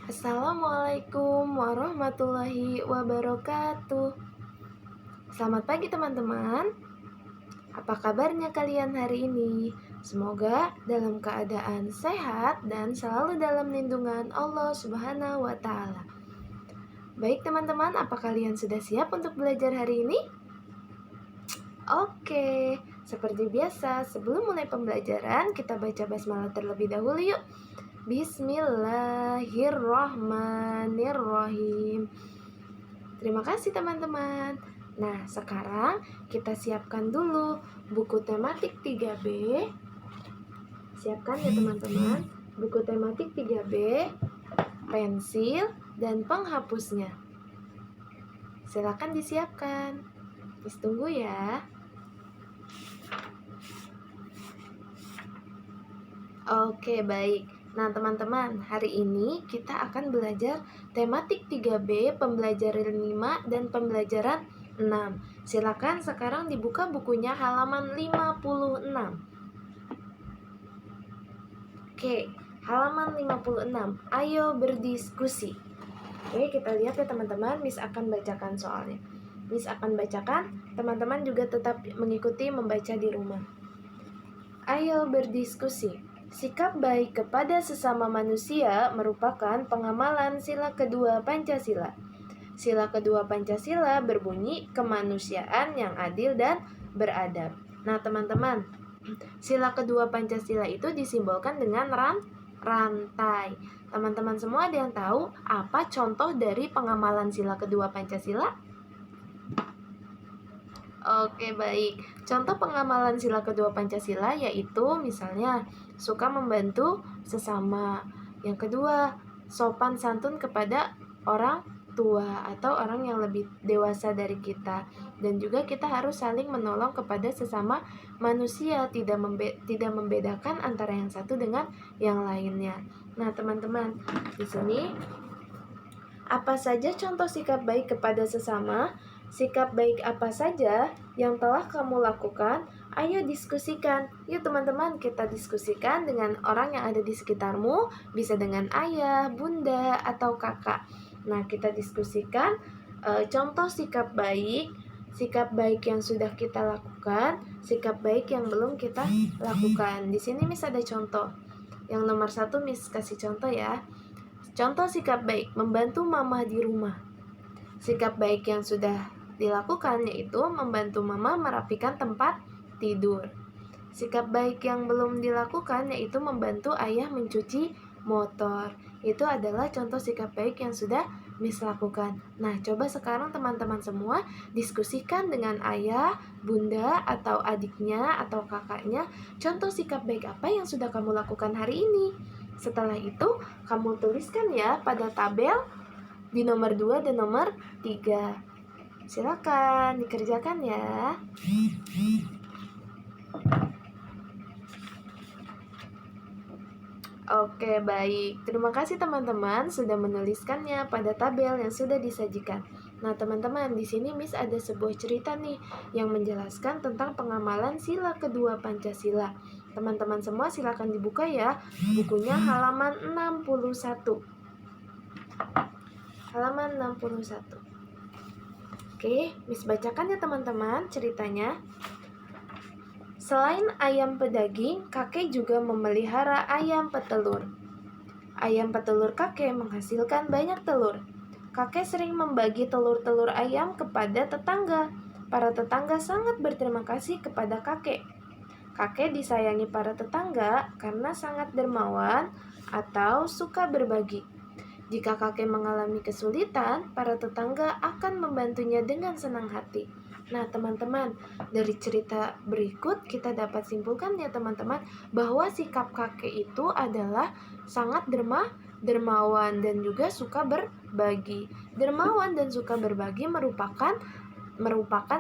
Assalamualaikum warahmatullahi wabarakatuh. Selamat pagi teman-teman. Apa kabarnya kalian hari ini? Semoga dalam keadaan sehat dan selalu dalam lindungan Allah Subhanahu wa Ta'ala. Baik teman-teman, apa kalian sudah siap untuk belajar hari ini? Oke, seperti biasa, sebelum mulai pembelajaran, kita baca basmalah terlebih dahulu yuk. Bismillahirrahmanirrahim. Terima kasih teman-teman. Nah, sekarang kita siapkan dulu buku tematik 3B. Siapkan ya teman-teman, buku tematik 3B, pensil, dan penghapusnya. Silakan disiapkan. Tunggu ya. Oke, baik. Nah, teman-teman, hari ini kita akan belajar tematik 3B, pembelajaran 5 dan pembelajaran 6. Silakan sekarang dibuka bukunya halaman 56. Oke, halaman 56. Ayo berdiskusi. Oke, kita lihat ya teman-teman, Miss akan bacakan soalnya. Miss akan bacakan, teman-teman juga tetap mengikuti membaca di rumah. Ayo berdiskusi. Sikap baik kepada sesama manusia merupakan pengamalan sila kedua Pancasila. Sila kedua Pancasila berbunyi kemanusiaan yang adil dan beradab. Nah, teman-teman, sila kedua Pancasila itu disimbolkan dengan rantai. Teman-teman semua ada yang tahu apa contoh dari pengamalan sila kedua Pancasila? Oke, baik. Contoh pengamalan sila kedua Pancasila yaitu misalnya suka membantu sesama. Yang kedua, sopan santun kepada orang tua atau orang yang lebih dewasa dari kita. Dan juga kita harus saling menolong kepada sesama manusia, tidak membedakan antara yang satu dengan yang lainnya. Nah, teman-teman, di sini apa saja contoh sikap baik kepada sesama? Sikap baik apa saja yang telah kamu lakukan? Ayo diskusikan. Yuk teman-teman, kita diskusikan dengan orang yang ada di sekitarmu. Bisa dengan ayah, bunda, atau kakak. Nah, kita diskusikan contoh sikap baik yang sudah kita lakukan, sikap baik yang belum kita lakukan. Di sini Miss ada contoh. Yang nomor 1 Miss kasih contoh ya. Contoh sikap baik, membantu mama di rumah. Sikap baik yang sudah dilakukan yaitu membantu mama merapikan tempat tidur. Sikap baik yang belum dilakukan yaitu membantu ayah mencuci motor. Itu adalah contoh sikap baik yang sudah Miss lakukan. Nah, coba sekarang teman-teman semua diskusikan dengan ayah, bunda, atau adiknya, atau kakaknya. Contoh sikap baik apa yang sudah kamu lakukan hari ini? Setelah itu, kamu tuliskan ya pada tabel di nomor 2 dan nomor 3. Silakan dikerjakan ya. Oke, baik. Terima kasih teman-teman sudah menuliskannya pada tabel yang sudah disajikan. Nah, teman-teman, di sini Miss ada sebuah cerita nih yang menjelaskan tentang pengamalan sila kedua Pancasila. Teman-teman semua silakan dibuka ya. Bukunya halaman 61. Halaman 61. Oke, Miss bacakan ya teman-teman ceritanya. Selain ayam pedaging, kakek juga memelihara ayam petelur. Ayam petelur kakek menghasilkan banyak telur. Kakek sering membagi telur-telur ayam kepada tetangga. Para tetangga sangat berterima kasih kepada kakek. Kakek disayangi para tetangga karena sangat dermawan atau suka berbagi. Jika kakek mengalami kesulitan, para tetangga akan membantunya dengan senang hati. Nah, teman-teman, dari cerita berikut kita dapat simpulkan ya teman-teman bahwa sikap kakek itu adalah sangat dermawan dan juga suka berbagi. Dermawan dan suka berbagi merupakan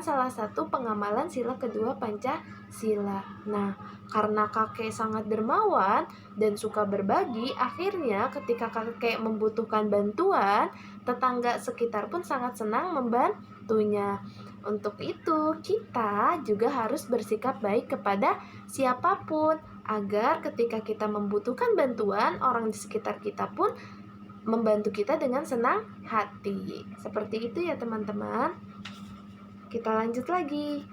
salah satu pengamalan sila kedua Pancasila. Nah, karena kakek sangat dermawan dan suka berbagi, akhirnya ketika kakek membutuhkan bantuan, tetangga sekitar pun sangat senang membantunya. Untuk itu, kita juga harus bersikap baik kepada siapapun, agar ketika kita membutuhkan bantuan, orang di sekitar kita pun membantu kita dengan senang hati. Seperti itu ya teman-teman. Kita lanjut lagi.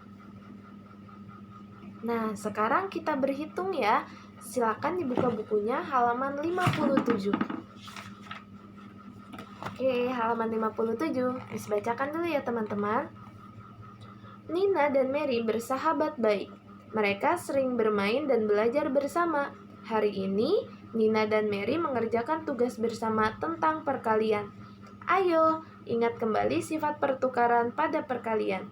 Nah, sekarang kita berhitung ya. Silakan dibuka bukunya halaman 57. Oke, halaman 57. Miss bacakan dulu ya teman-teman. Nina dan Mary bersahabat baik. Mereka sering bermain dan belajar bersama. Hari ini, Nina dan Mary mengerjakan tugas bersama tentang perkalian. Ayo, ingat kembali sifat pertukaran pada perkalian.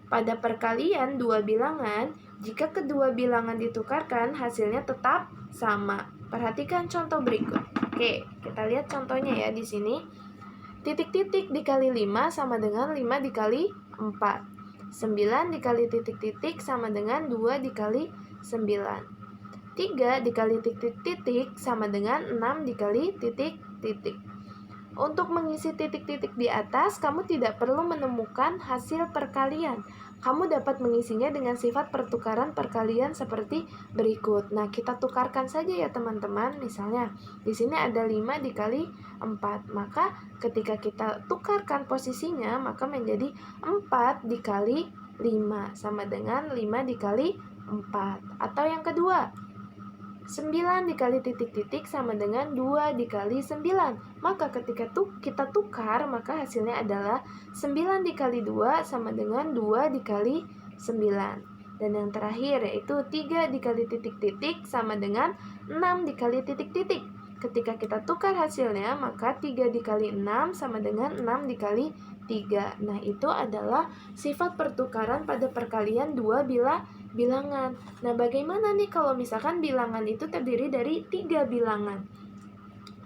Pada perkalian dua bilangan, jika kedua bilangan ditukarkan, hasilnya tetap sama. Perhatikan contoh berikut. Oke, kita lihat contohnya ya di sini. Titik-titik dikali 5 sama dengan 5 dikali 4. 9 dikali titik-titik sama dengan 2 dikali 9. 3 dikali titik-titik sama dengan 6 dikali titik-titik. Untuk mengisi titik-titik di atas, kamu tidak perlu menemukan hasil perkalian. Kamu dapat mengisinya dengan sifat pertukaran perkalian seperti berikut. Nah, kita tukarkan saja ya teman-teman. Misalnya, di sini ada 5 dikali 4. Maka ketika kita tukarkan posisinya, maka menjadi 4 dikali 5 sama dengan 5 dikali 4. Atau yang kedua, 9 dikali titik-titik sama dengan 2 dikali 9. Maka ketika kita tukar, maka hasilnya adalah 9 dikali 2 sama dengan 2 dikali 9. Dan yang terakhir yaitu 3 dikali titik-titik sama dengan 6 dikali titik-titik. Ketika kita tukar hasilnya, maka 3 dikali 6 sama dengan 6 dikali 3. Nah, itu adalah sifat pertukaran pada perkalian dua bilangan. Nah, bagaimana nih kalau misalkan bilangan itu terdiri dari 3 bilangan?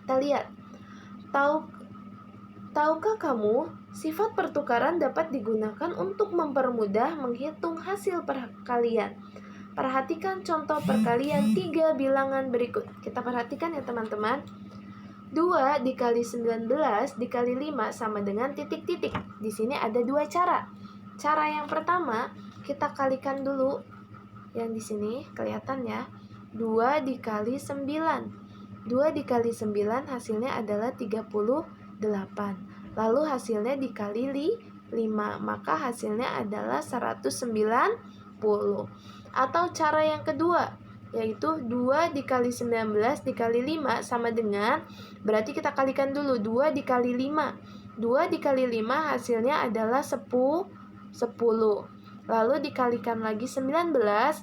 Kita lihat. Tahukah kamu, sifat pertukaran dapat digunakan untuk mempermudah menghitung hasil perkalian. Perhatikan contoh perkalian 3 bilangan berikut. Kita perhatikan ya teman-teman. 2 dikali 19 dikali 5 sama dengan titik-titik. Di sini ada 2 cara. Cara yang pertama, kita kalikan dulu. Yang di sini kelihatan ya. 2 dikali 9. 2 dikali 9 hasilnya adalah 38. Lalu hasilnya dikali 5, maka hasilnya adalah 190. Atau cara yang kedua, yaitu 2 dikali 19 dikali 5 sama dengan, berarti kita kalikan dulu 2 dikali 5. 2 dikali 5 hasilnya adalah 10. Lalu dikalikan lagi 19,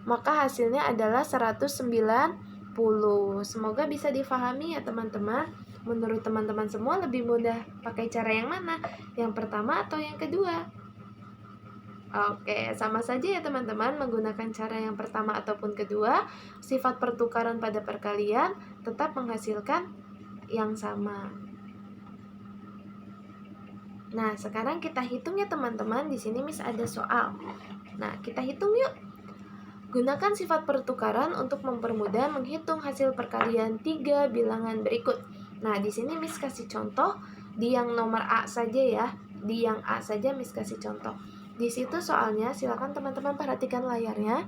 maka hasilnya adalah 190. Semoga bisa difahami ya teman-teman. Menurut teman-teman semua lebih mudah pakai cara yang mana? Yang pertama atau yang kedua? Oke, sama saja ya teman-teman, menggunakan cara yang pertama ataupun kedua, sifat pertukaran pada perkalian tetap menghasilkan yang sama. Nah, sekarang kita hitung ya teman-teman. Di sini Miss ada soal. Nah, kita hitung yuk. Gunakan sifat pertukaran untuk mempermudah menghitung hasil perkalian 3 bilangan berikut. Nah, di sini Miss kasih contoh di yang nomor A saja ya. Di yang A saja Miss kasih contoh. Di situ soalnya, silakan teman-teman perhatikan layarnya.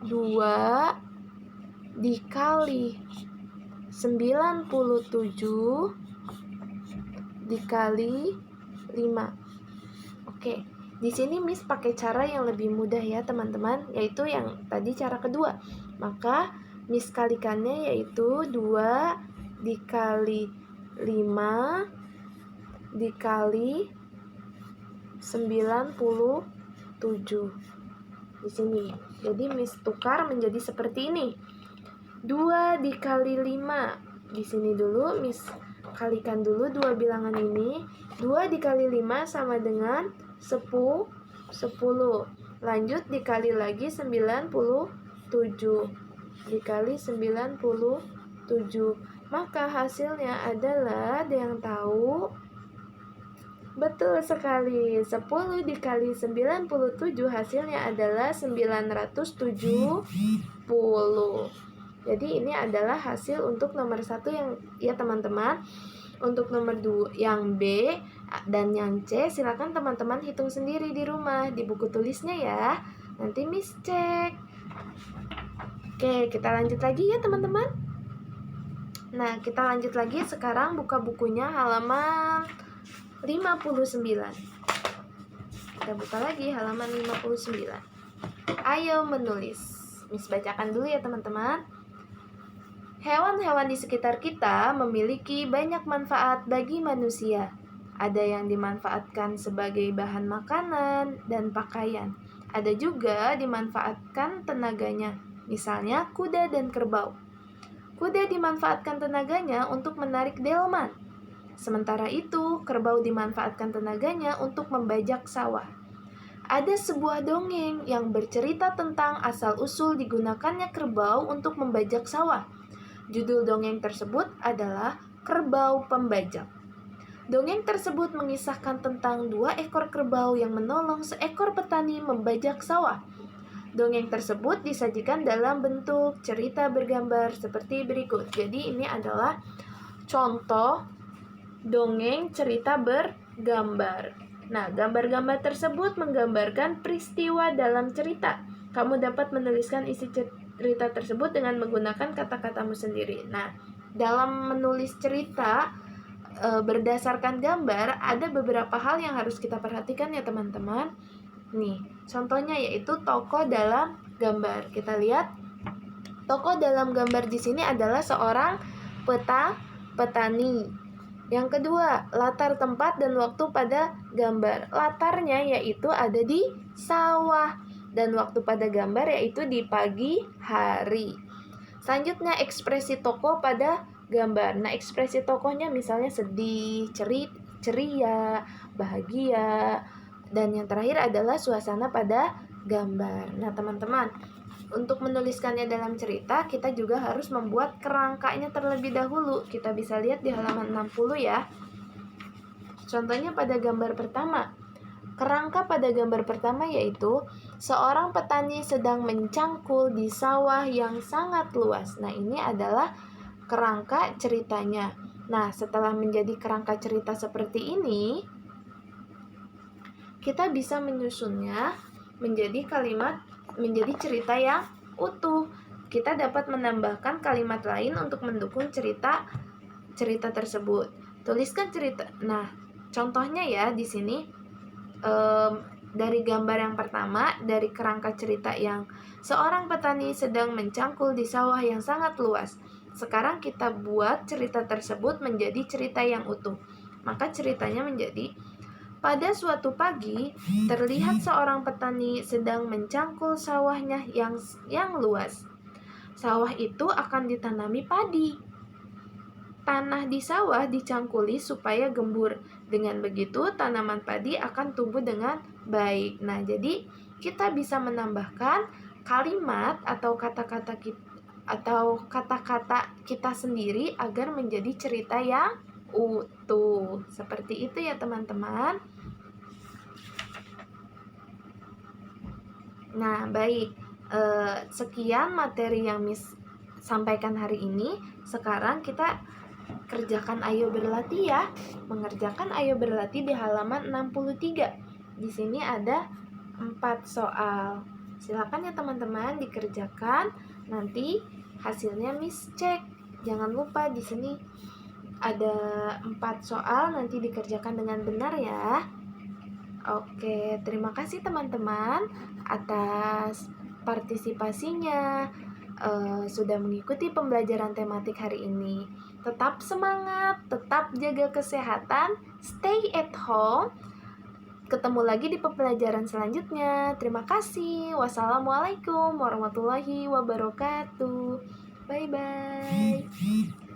2 dikali 97 dikali 5. Oke, di sini Miss pakai cara yang lebih mudah ya teman-teman, yaitu yang tadi cara kedua. Maka Miss kalikannya yaitu 2 dikali 5 dikali 97 di sini. Jadi Miss tukar menjadi seperti ini. 2 dikali 5. Di sini dulu Miss kalikan dulu dua bilangan ini. 2 dikali 5 sama dengan 10. Lanjut dikali lagi 97. Dikali 97. Maka hasilnya adalah, ada yang tahu? Betul sekali, 10 dikali 97 hasilnya adalah 970. Jadi ini adalah hasil untuk nomor 1 yang ya teman-teman. Untuk nomor 2 yang B dan yang C, silakan teman-teman hitung sendiri di rumah, di buku tulisnya ya. Nanti Miss cek. Oke, kita lanjut lagi ya teman-teman. Nah, kita lanjut lagi. Sekarang buka bukunya halaman 59. Kita buka lagi halaman 59. Ayo menulis. Miss bacakan dulu ya teman-teman. Hewan-hewan di sekitar kita memiliki banyak manfaat bagi manusia. Ada yang dimanfaatkan sebagai bahan makanan dan pakaian. Ada juga dimanfaatkan tenaganya, misalnya kuda dan kerbau. Kuda dimanfaatkan tenaganya untuk menarik delman. Sementara itu, kerbau dimanfaatkan tenaganya untuk membajak sawah. Ada sebuah dongeng yang bercerita tentang asal-usul digunakannya kerbau untuk membajak sawah. Judul dongeng tersebut adalah Kerbau Pembajak. Dongeng tersebut mengisahkan tentang 2 ekor kerbau yang menolong seekor petani membajak sawah. Dongeng tersebut disajikan dalam bentuk cerita bergambar seperti berikut. Jadi ini adalah contoh dongeng cerita bergambar. Nah, gambar-gambar tersebut menggambarkan peristiwa dalam cerita. Kamu dapat menuliskan isi cerita tersebut dengan menggunakan kata-katamu sendiri. Nah, dalam menulis cerita berdasarkan gambar, ada beberapa hal yang harus kita perhatikan ya teman-teman. Nih, contohnya yaitu tokoh dalam gambar. Kita lihat, tokoh dalam gambar di sini adalah seorang petani. Yang kedua, latar tempat dan waktu pada gambar. Latarnya yaitu ada di sawah, dan waktu pada gambar yaitu di pagi hari. Selanjutnya, ekspresi tokoh pada gambar. Nah, ekspresi tokohnya misalnya sedih, ceria, bahagia, dan yang terakhir adalah suasana pada gambar. Nah, teman-teman, untuk menuliskannya dalam cerita, kita juga harus membuat kerangkanya terlebih dahulu. Kita bisa lihat di halaman 60 ya. Contohnya pada gambar pertama. Kerangka pada gambar pertama yaitu seorang petani sedang mencangkul di sawah yang sangat luas. Nah, ini adalah kerangka ceritanya. Nah, setelah menjadi kerangka cerita seperti ini, kita bisa menyusunnya menjadi cerita yang utuh. Kita dapat menambahkan kalimat lain untuk mendukung cerita tersebut. Tuliskan cerita. Nah, contohnya ya di sini dari gambar yang pertama, dari kerangka cerita yang seorang petani sedang mencangkul di sawah yang sangat luas. Sekarang kita buat cerita tersebut menjadi cerita yang utuh. Maka ceritanya menjadi, pada suatu pagi, terlihat seorang petani sedang mencangkul sawahnya yang luas. Sawah itu akan ditanami padi. Tanah di sawah dicangkuli supaya gembur. Dengan begitu, tanaman padi akan tumbuh dengan baik. Nah, jadi kita bisa menambahkan kalimat atau kata-kata kita sendiri agar menjadi cerita yang utuh. Seperti itu ya teman-teman. Nah, baik. Sekian materi yang Miss sampaikan hari ini. Sekarang kita kerjakan ayo berlatih ya. Mengerjakan ayo berlatih di halaman 63. Di sini ada 4 soal. Silakan ya teman-teman dikerjakan. Nanti hasilnya Miss cek. Jangan lupa di sini ada 4 soal, nanti dikerjakan dengan benar ya. Oke, terima kasih teman-teman atas partisipasinya. Sudah mengikuti pembelajaran tematik hari ini. Tetap semangat, tetap jaga kesehatan, stay at home. Ketemu lagi di pembelajaran selanjutnya. Terima kasih. Wassalamualaikum warahmatullahi wabarakatuh. Bye-bye.